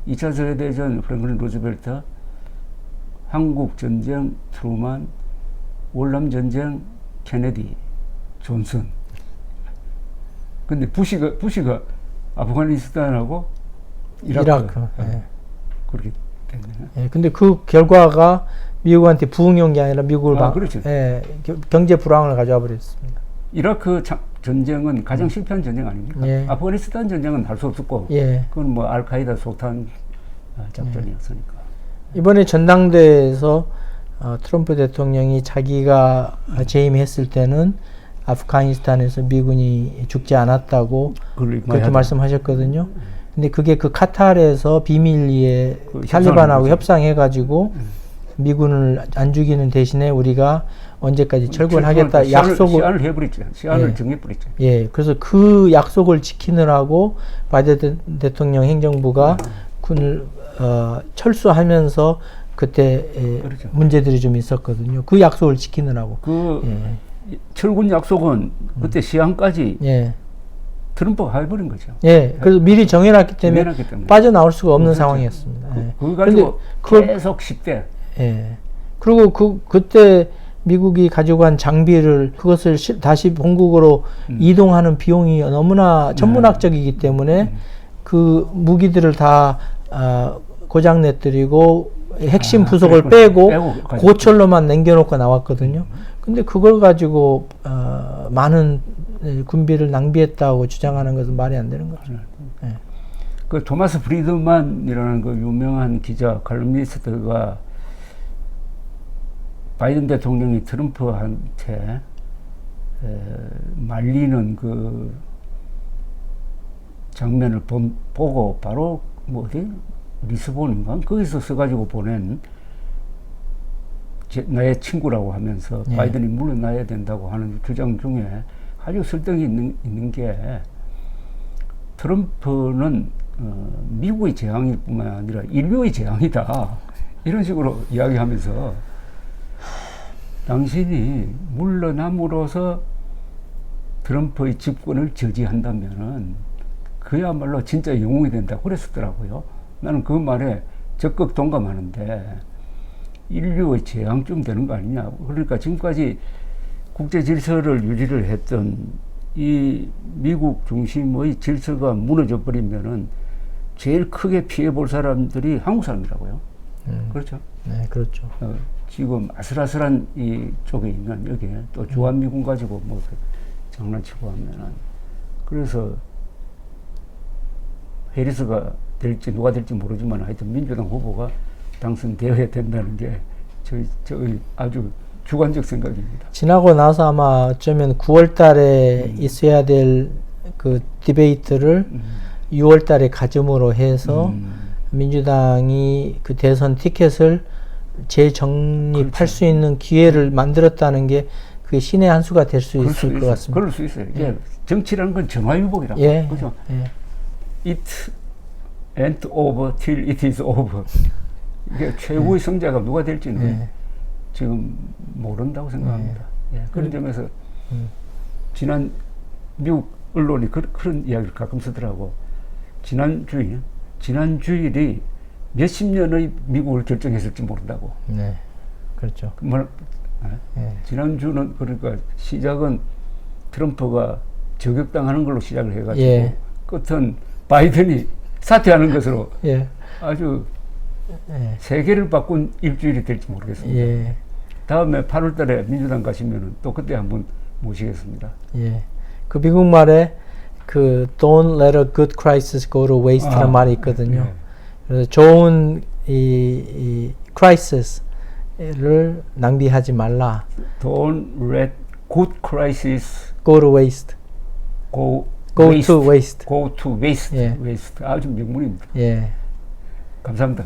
2차 세계대전 프랭클린 루즈벨트, 한국 전쟁 트루만, 월남 전쟁 케네디 존슨. 근데 부시가 아프가니스탄하고 이라크. 그렇게 됐네. 근데 그 결과가 미국한테 부흥이 온 게 아니라 미국을 그렇죠. 경제 불황을 가져와 버렸습니다. 이라크 전쟁은 가장 실패한 전쟁 아닙니까? 아프가니스탄 전쟁은 할 수 없었고, 그건 뭐 알카이다 소탄 작전이었으니까. 이번에 전당대회에서 트럼프 대통령이 자기가 재임했을 때는 아프가니스탄에서 미군이 죽지 않았다고 그렇게 말씀하셨거든요. 근데 그게 그 카타르에서 비밀리에 탈리반하고 협상해가지고 미군을 안 죽이는 대신에 우리가 언제까지 철군하겠다 약속을 시한을 해버렸죠. 시한을 정해버렸죠. 예, 그래서 그 약속을 지키느라고 바이든 대통령 행정부가 군을 철수하면서 그때 그렇죠. 문제들이 좀 있었거든요. 그 약속을 지키느라고. 철군 약속은 그때 시한까지 트럼프가 해버린 거죠. 예, 그래서 미리 정해놨기 때문에 빠져나올 수가 없는 상황이었습니다. 그거 가지고 계속 10대. 예. 그리고 그때 미국이 가지고 간 장비를 그것을 다시 본국으로 이동하는 비용이 너무나 천문학적이기 때문에 그 무기들을 다 고장내뜨리고 핵심 부속을 빼고 고철로만 남겨놓고 나왔거든요. 근데 그걸 가지고 많은 군비를 낭비했다고 주장하는 것은 말이 안 되는 거죠. 네. 그 토마스 프리드만이라는 그 유명한 기자 칼럼니스트가 바이든 대통령이 트럼프한테 말리는 그 장면을 보고 바로 뭐 어디 리스본인가 거기서 써가지고 보낸 나의 친구라고 하면서 바이든이 물러나야 된다고 하는 주장 중에 아주 설득이 있는 게 트럼프는 미국의 재앙일 뿐만 아니라 인류의 재앙이다 이런 식으로 이야기하면서 당신이 물러남으로써 트럼프의 집권을 저지한다면은 그야말로 진짜 영웅이 된다고 그랬었더라고요. 나는 그 말에 적극 동감하는데 인류의 재앙쯤 되는 거 아니냐. 그러니까 지금까지 국제 질서를 유지를 했던 이 미국 중심의 질서가 무너져 버리면은 제일 크게 피해 볼 사람들이 한국 사람이라고요. 그렇죠? 네, 그렇죠. 지금 아슬아슬한 이 쪽에 있는 여기에 또 주한미군 가지고 뭐 장난치고 하면은 그래서 해리스가 될지 누가 될지 모르지만 하여튼 민주당 후보가 당선되어야 된다는 게 저희 아주 주관적 생각입니다. 지나고 나서 아마 어쩌면 9월 달에 있어야 될 그 디베이트를 6월 달에 가짐으로 해서 민주당이 그 대선 티켓을 재정립할 그렇죠. 수 있는 기회를 만들었다는 게 그 신의 한 수가 될 수 있을 것 같습니다. 그럴 수 있어요. 이게 정치라는 건 정화유복이라고. 그렇죠? It ain't over till it is over. 이게 최고의 성자가 누가 될지는 지금 모른다고 생각합니다. 그런 점에서 지난 미국 언론이 그런 이야기를 가끔 쓰더라고. 지난 주일이 몇십 년의 미국을 결정했을지 모른다고. 네, 그렇죠. 지난주는 그러니까 시작은 트럼프가 저격당하는 걸로 시작을 해가지고 끝은 바이든이 사퇴하는 것으로 아주 세계를 바꾼 일주일이 될지 모르겠습니다. 다음에 8월 달에 민주당 가시면은 또 그때 한번 모시겠습니다. 그 미국 말에 그 Don't let a good crisis go to waste라는 말이 있거든요. 그래서 좋은 이 crisis를 낭비하지 말라. Don't let good crisis go to waste. Go waste. to waste. Go to waste. waste. 아주 명문입니다. 감사합니다.